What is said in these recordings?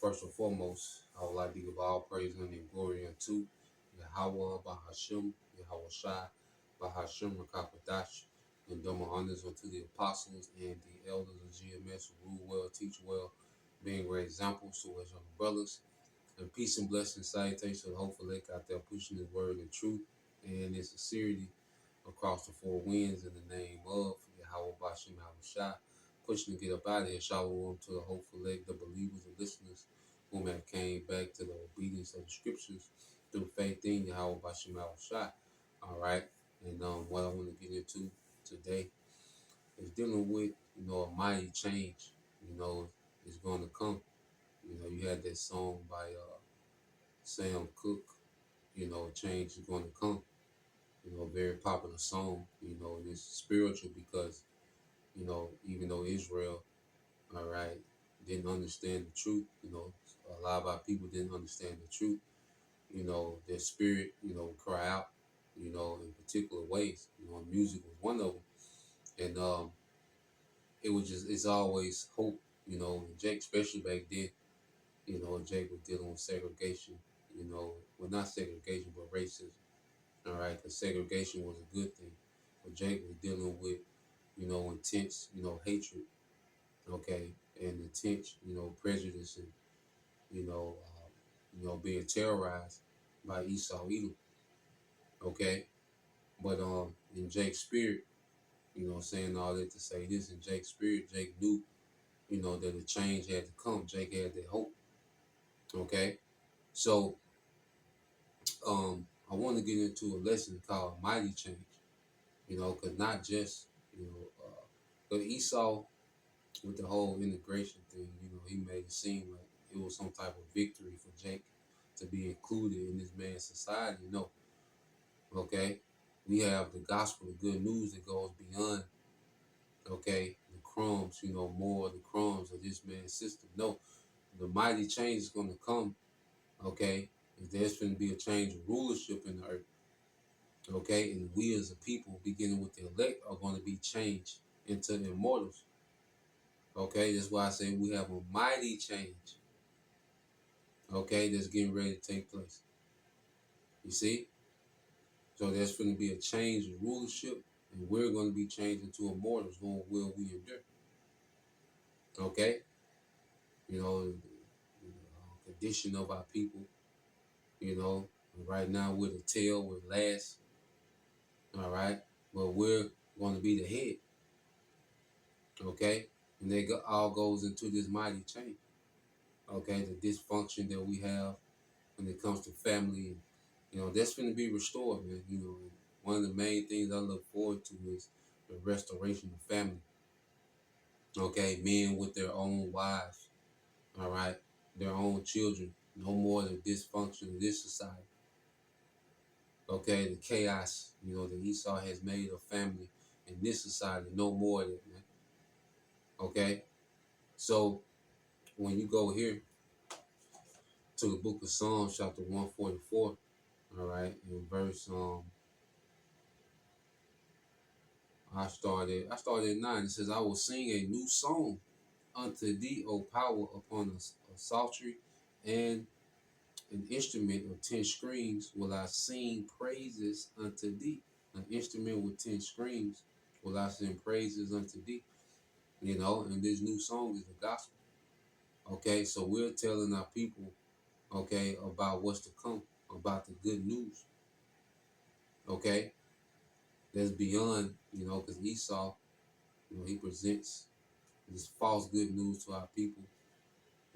First and foremost, I would like to give all praise and glory unto Yahweh Bahashim, Yahweh Shai, Bahashim Rakapadash, and double honors unto the apostles and the elders of GMS who rule well, teach well, being great examples to us young brothers. And peace and blessings, salutations to the hopeful lake out there pushing his word in truth and in sincerity across the four winds in the name of Yahweh Bashim Yahweh Shai. Pushing to get up out of here. Shalom to the hopeful lake, the believers and listeners whom have came back to the obedience of the scriptures through faith in Yahweh Bashim Yahweh Shai. All right. And what I want to get into today is dealing with, a mighty change, is going to come. You had that song by Sam Cooke, change is going to come. Very popular song, and it's spiritual because, even though Israel, all right, didn't understand the truth, a lot of our people didn't understand the truth, their spirit, cry out, in particular ways, music was one of them. And it's always hope, and Jake, especially back then, Jake was dealing with segregation, well, not segregation, but racism. All right, because segregation was a good thing. But Jake was dealing with, intense, hatred, okay, and intense, prejudice and, being terrorized by Esau Edom, okay. But in Jake's spirit, saying all that to say this, in Jake's spirit, Jake knew, that a change had to come. Jake had that hope, okay. So I want to get into a lesson called Mighty Change, because not just, but Esau, with the whole integration thing, he made it seem like it was some type of victory for Jake to be included in this man's society. No, okay? We have the gospel, the good news that goes beyond, okay, the crumbs, more of the crumbs of this man's system. No, the mighty change is going to come, okay? There's going to be a change of rulership in the earth, okay? And we as a people, beginning with the elect, are going to be changed into immortals. Okay, that's why I say we have a mighty change, okay, that's getting ready to take place. You see? So there's going to be a change in rulership, and we're going to be changed into immortals. Whom will we endure? Okay? The condition of our people, right now we're the tail, we're last, all right? But we're going to be the head, okay? And that all goes into this mighty change, okay? The dysfunction that we have when it comes to family, that's going to be restored, man. One of the main things I look forward to is the restoration of family. Okay, men with their own wives, all right, their own children. No more the dysfunction of this society. Okay, the chaos, that Esau has made of family in this society. No more of it, man. Okay, so when you go here to the book of Psalms, chapter 144, all right, in verse I started at 9. It says, I will sing a new song unto thee, O power, upon a psaltery and an instrument of 10 strings will I sing praises unto thee. An instrument with 10 strings will I sing praises unto thee. And this new song is the gospel. Okay, so we're telling our people, okay, about what's to come, about the good news. Okay, that's beyond, because Esau, he presents this false good news to our people,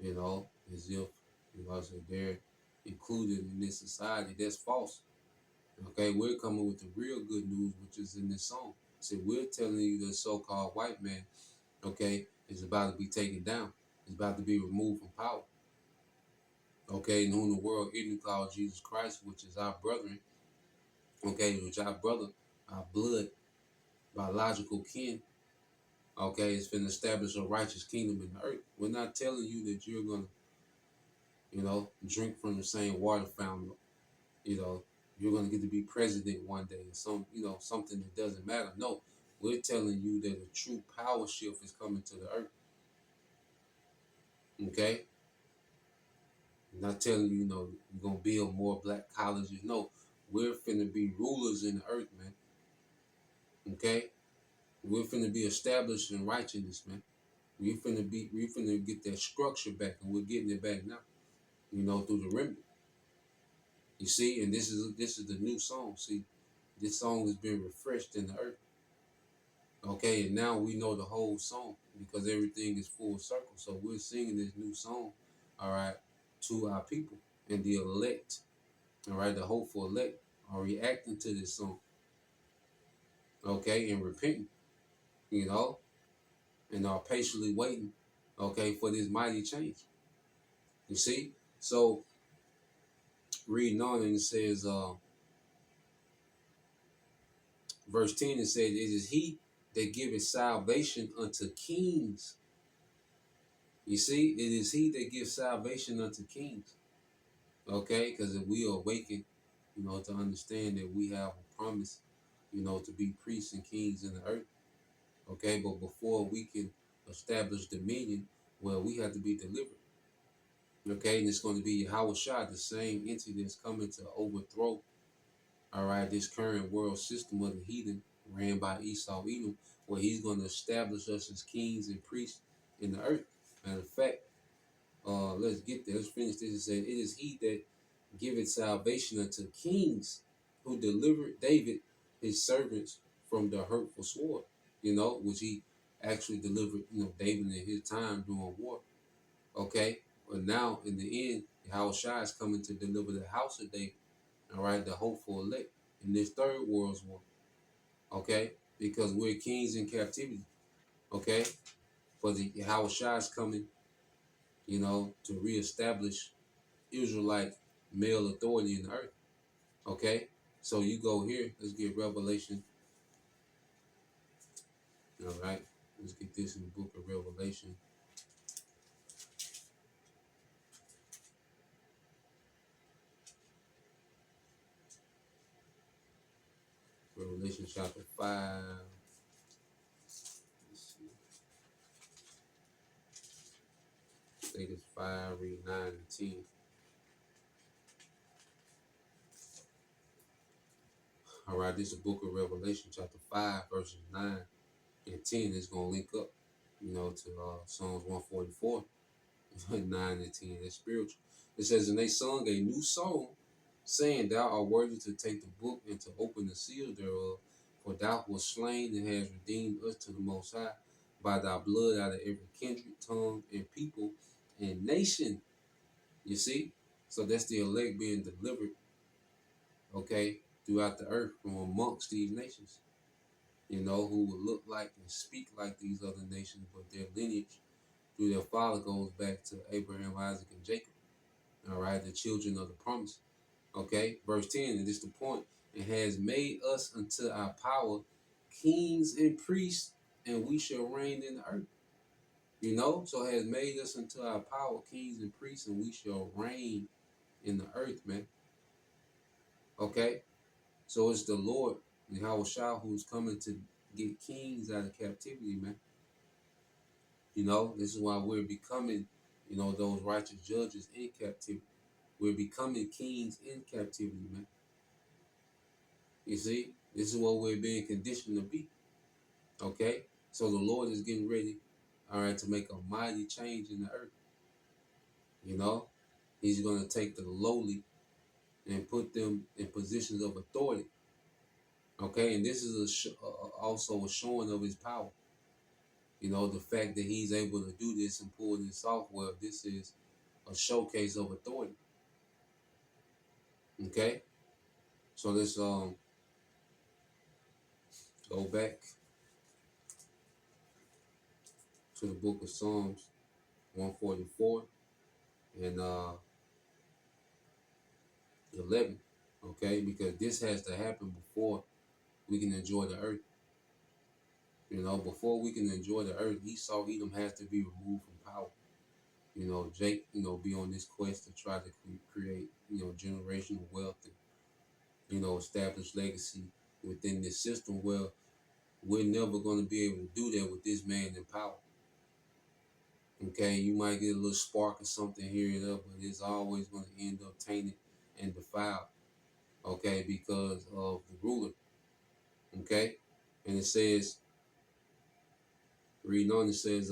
as if, so they're included in this society. That's false. Okay, we're coming with the real good news, which is in this song. So we're telling you the so-called white man, okay, is about to be taken down. It's about to be removed from power. Okay, and whom the world ignorant called Jesus Christ, which is our brethren, okay, which our brother, our blood, biological kin, okay, it's been established a righteous kingdom in the earth. We're not telling you that you're going to, drink from the same water fountain, you're going to get to be president one day or something that doesn't matter. No, we're telling you that a true power shift is coming to the earth. Okay? I'm not telling you, you're gonna build more black colleges. No, we're finna be rulers in the earth, man. Okay? We're finna be established in righteousness, man. We finna get that structure back, and we're getting it back now. Through the remnant. You see, and this is the new song. See, this song has been refreshed in the earth. Okay, and now we know the whole song because everything is full circle. So we're singing this new song, all right, to our people and the elect, all right, the hopeful elect are reacting to this song, okay, and repenting, you know, and are patiently waiting, okay, for this mighty change. You see, so reading on, and it says, verse 10, it says, "It is He that giveth salvation unto kings." You see, it is He that gives salvation unto kings. Okay, because if we awaken, to understand that we have a promise, to be priests and kings in the earth. Okay, but before we can establish dominion, well, we have to be delivered. Okay, and it's going to be Yahweh Shah, the same entity that's coming to overthrow, all right, this current world system of the heathen ran by Esau Edom, where he's going to establish us as kings and priests in the earth. Matter of fact, let's get there. Let's finish this. It said, "It is He that giveth salvation unto kings, who delivered David, his servants, from the hurtful sword," which he actually delivered, David in his time during war. Okay. But now in the end, Yahushua is coming to deliver the house of David, all right, the hopeful elect in this third world's war. Okay. Because we're kings in captivity. Okay. But the Yahushua is coming, to reestablish Israelite male authority in the earth. Okay, so you go here. Let's get Revelation. All right, let's get this in the book of Revelation. Revelation chapter 5. Let's see. Say this 5, read 9 and 10. All right, this is the book of Revelation chapter 5, verses 9 and 10. It's going to link up, to Psalms 144, 9 and 10. That's spiritual. It says, "And they sung a new song, saying, Thou art worthy to take the book and to open the seal thereof. For thou wast slain and hast redeemed us to the Most High by thy blood out of every kindred, tongue, and people and nation." You see? So that's the elect being delivered, okay, throughout the earth from amongst these nations, who would look like and speak like these other nations, but their lineage through their father goes back to Abraham, Isaac, and Jacob. All right, the children of the promise. Okay, verse 10, and this is the point. "It has made us unto our power kings and priests, and we shall reign in the earth." So it has made us unto our power kings and priests, and we shall reign in the earth, man. Okay, so it's the Lord, Yahweh Shah, who's coming to get kings out of captivity, man. This is why we're becoming, those righteous judges in captivity. We're becoming kings in captivity, man. You see, this is what we're being conditioned to be. Okay, so the Lord is getting ready, all right, to make a mighty change in the earth. He's going to take the lowly and put them in positions of authority. Okay, and this is also a showing of His power. The fact that He's able to do this and pull this off, well, this is a showcase of authority. Okay, so let's go back to the book of Psalms 144 and 11. Okay, because this has to happen before we can enjoy the earth. Before we can enjoy the earth, Esau Edom has to be removed from power. Jake, be on this quest to try to create, generational wealth and, establish legacy within this system. Well, we're never going to be able to do that with this man in power. Okay, you might get a little spark or something here and there, but it's always going to end up tainted and defiled. Okay, because of the ruler. Okay, and it says, reading on, it says,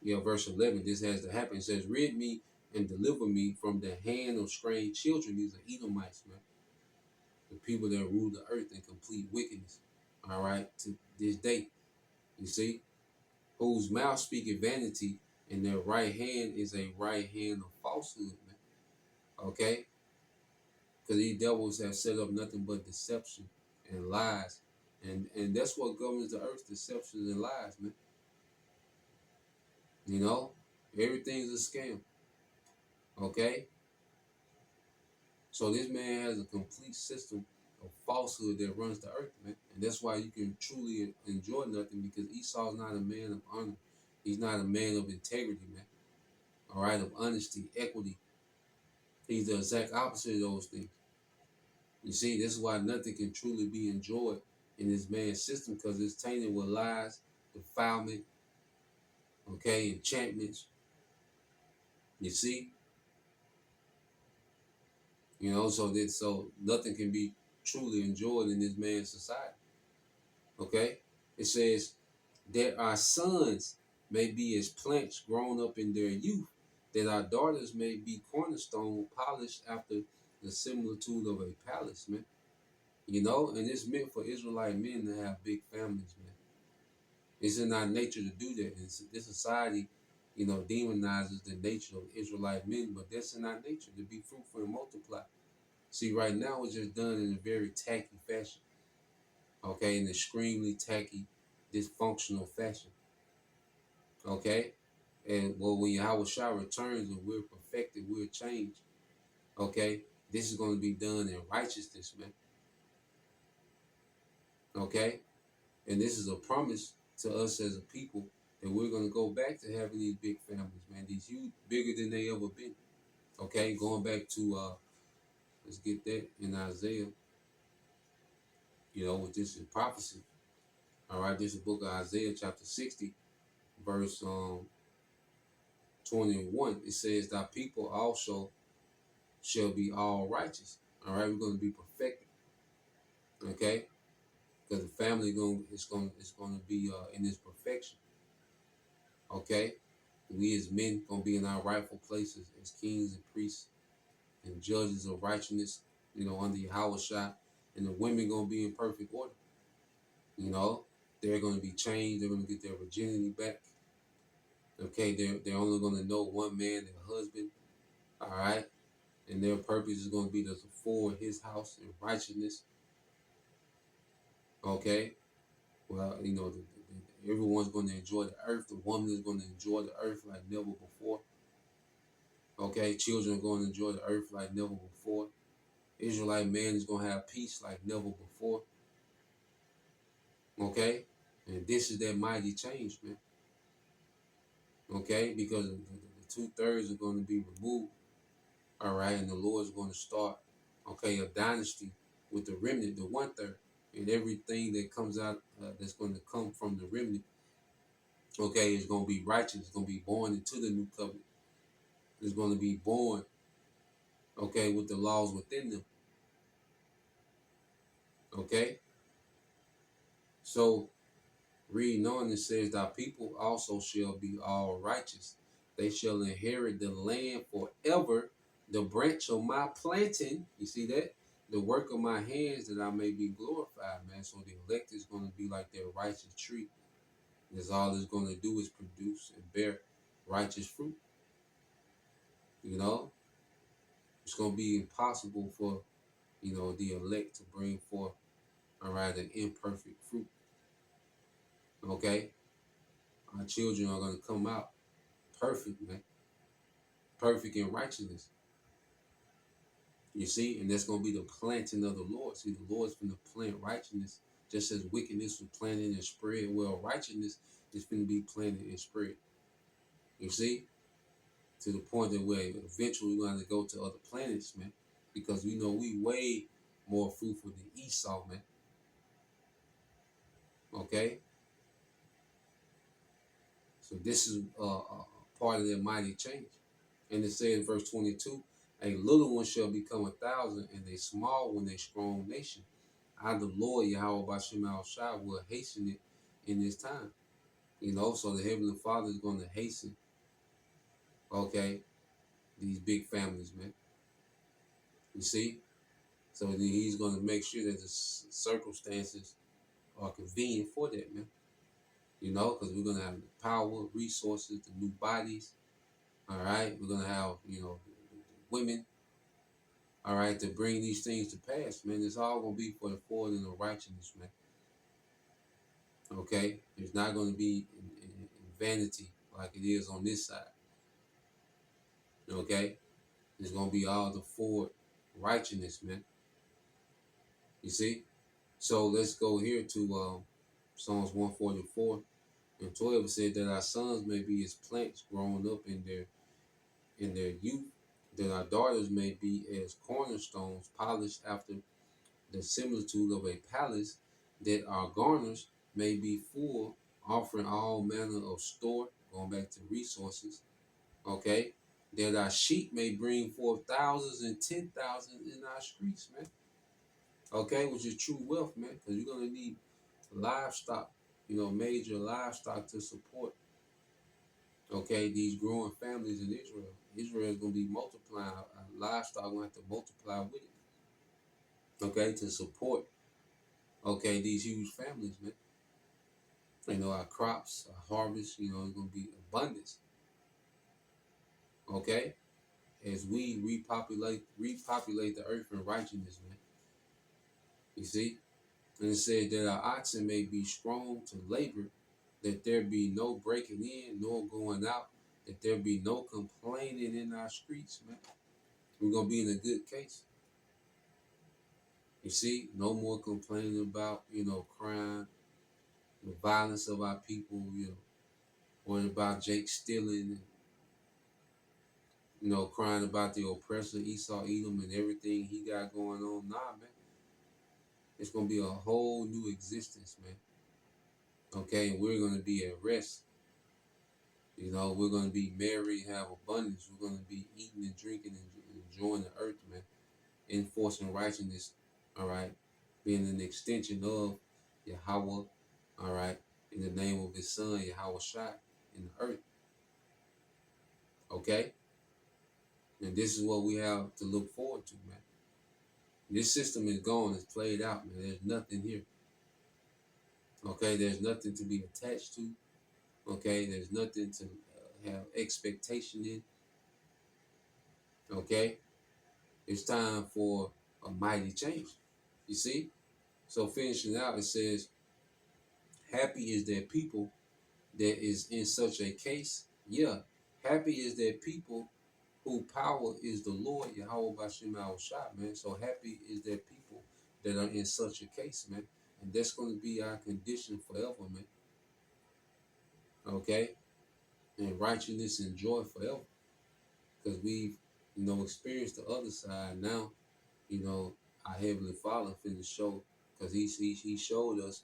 yeah, verse 11, this has to happen. It says, rid me and deliver me from the hand of strange children. These are Edomites, man. The people that rule the earth in complete wickedness. All right, to this day. You see, whose mouth speaketh vanity, and their right hand is a right hand of falsehood, man. Okay? Because these devils have set up nothing but deception and lies. And that's what governs the earth, deception and lies, man. You know? Everything's a scam. Okay? So this man has a complete system of falsehood that runs the earth, man. And that's why you can truly enjoy nothing, because Esau's not a man of honor. He's not a man of integrity, man. All right, of honesty, equity. He's the exact opposite of those things. You see, this is why nothing can truly be enjoyed in this man's system, because it's tainted with lies, defilement, okay, enchantments. You see, so nothing can be truly enjoyed in this man's society. Okay, it says that our sons may be as plants grown up in their youth, that our daughters may be cornerstone polished after the similitude of a palace, man. You know, and it's meant for Israelite men to have big families, man. It's in our nature to do that. And this society, demonizes the nature of Israelite men, but that's in our nature to be fruitful and multiply. See, right now it's just done in a very tacky fashion, okay, an extremely tacky, dysfunctional fashion, okay. And well, when Yahweh Shah returns and we're perfected, we're changed, okay. This is going to be done in righteousness, man, okay. And this is a promise to us as a people that we're going to go back to having these big families, man. These huge, bigger than they ever been. Okay, going back to let's get that in Isaiah. With this is prophecy. All right, this is the book of Isaiah, chapter 60, verse 21. It says, "Thy people also shall be all righteous." All right, we're going to be perfected. Okay, because the family going to be in its perfection. Okay, we as men gonna be in our rightful places as kings and priests and judges of righteousness, under Yahweh Shah, and the women gonna be in perfect order. They're gonna be changed. They're gonna get their virginity back. Okay, they're only gonna know one man, their husband. All right, and their purpose is gonna be to forward His house in righteousness. Okay, well, everyone's gonna enjoy the earth. The woman is gonna enjoy the earth like never before. Okay, children are going to enjoy the earth like never before. Israelite man is going to have peace like never before. Okay, and this is that mighty change, man. Okay, because the 2/3 are going to be removed. All right, and the Lord is going to start, okay, a dynasty with the remnant, the 1/3, and everything that comes out that's going to come from the remnant. Okay, is going to be righteous. It's going to be born into the new covenant. It's going to be born, okay, with the laws within them. Okay, so reading on, it says, "Thy people also shall be all righteous. They shall inherit the land forever, the branch of my planting." You see that? "The work of my hands, that I may be glorified," man. So the elect is going to be like their righteous tree. That's all it's going to do is produce and bear righteous fruit. You know, it's going to be impossible for, the elect to bring forth, all right, an imperfect fruit. Okay? Our children are going to come out perfect, man. Perfect in righteousness. You see, and that's going to be the planting of the Lord. See, the Lord's going to plant righteousness, just as wickedness was planted and spread. Well, righteousness is going to be planted and spread. You see, to the point that we're eventually going to go to other planets, man, because we way more fruitful than Esau, man. Okay, So this is part of their mighty change. And it says, verse 22, a little one shall become 1,000, and a small one a strong nation. I, the Lord, Yahweh Bashem Al Shai, will hasten it in this time. So the Heavenly Father is going to hasten, okay, these big families, man. You see? So then he's going to make sure that the circumstances are convenient for that, man. Because we're going to have the power, resources, the new bodies. All right. We're going to have, women, all right, to bring these things to pass, man. It's all going to be for the forward and the righteousness, man. Okay. It's not going to be in vanity like it is on this side. Okay. It's going to be all the forward righteousness, man. You see? So let's go here to Psalms 144 and 12. It said that our sons may be as plants growing up in their youth, that our daughters may be as cornerstones polished after the similitude of a palace, that our garners may be full, offering all manner of store, going back to resources, okay? That our sheep may bring forth thousands and 10,000 in our streets, man. Okay, which is true wealth, man, because you're going to need livestock, major livestock to support, okay, these growing families in Israel. Israel is going to be multiplying. Livestock going to have to multiply with it, okay, to support, okay, these huge families, man. Our crops, our harvest, it's going to be abundance, okay, as we repopulate the earth in righteousness, man. You see? And it said that our oxen may be strong to labor, that there be no breaking in nor going out, that there be no complaining in our streets, man. We're going to be in a good case. You see, no more complaining about, crime, the violence of our people, worrying about Jake stealing, crying about the oppressor, Esau, Edom, and everything he got going on. Nah, man. It's going to be a whole new existence, man. Okay, and we're going to be at rest. We're going to be merry, have abundance. We're going to be eating and drinking and enjoying the earth, man. Enforcing righteousness, all right, being an extension of Yahweh, all right, in the name of his son, Yahweh Shai, in the earth. Okay? And this is what we have to look forward to, man. This system is gone, it's played out, man. There's nothing here. Okay, there's nothing to be attached to. Okay, there's nothing to have expectation in. Okay, it's time for a mighty change. You see? So finishing out, it says, happy is that people that is in such a case. Yeah, happy is that people who power is the Lord, Yahweh Bashem Al Shai, man. So happy is that people that are in such a case, man. And that's going to be our condition forever, man. Okay? And righteousness and joy forever. Because we've, experienced the other side. Now, our Heavenly Father finna show, because he showed us,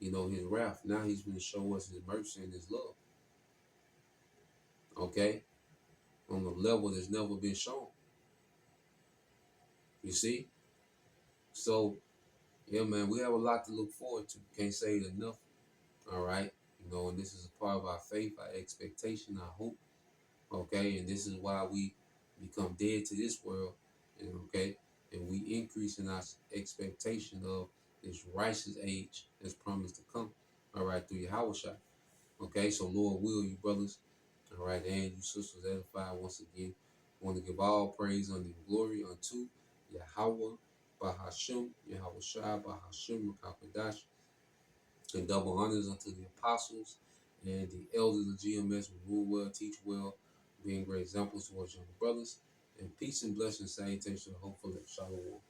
his wrath. Now he's going to show us his mercy and his love. Okay? On a level that's never been shown. You see? So, yeah, man, we have a lot to look forward to. Can't say it enough. All right? And this is a part of our faith, our expectation, our hope. Okay? And this is why we become dead to this world. And okay? And we increase in our expectation of this righteous age that's promised to come. All right? Through Yahweh Shai. Okay? So, Lord will, you brothers. All right? And you sisters edified once again. I want to give all praise and glory unto Yahweh, Bahashim, Yahweh Shai, Bahashim, Rakapadash, and double honors unto the apostles and the elders of GMS who rule well, teach well, being great examples towards younger brothers. And peace and blessings, salutation, hopefully, shalom.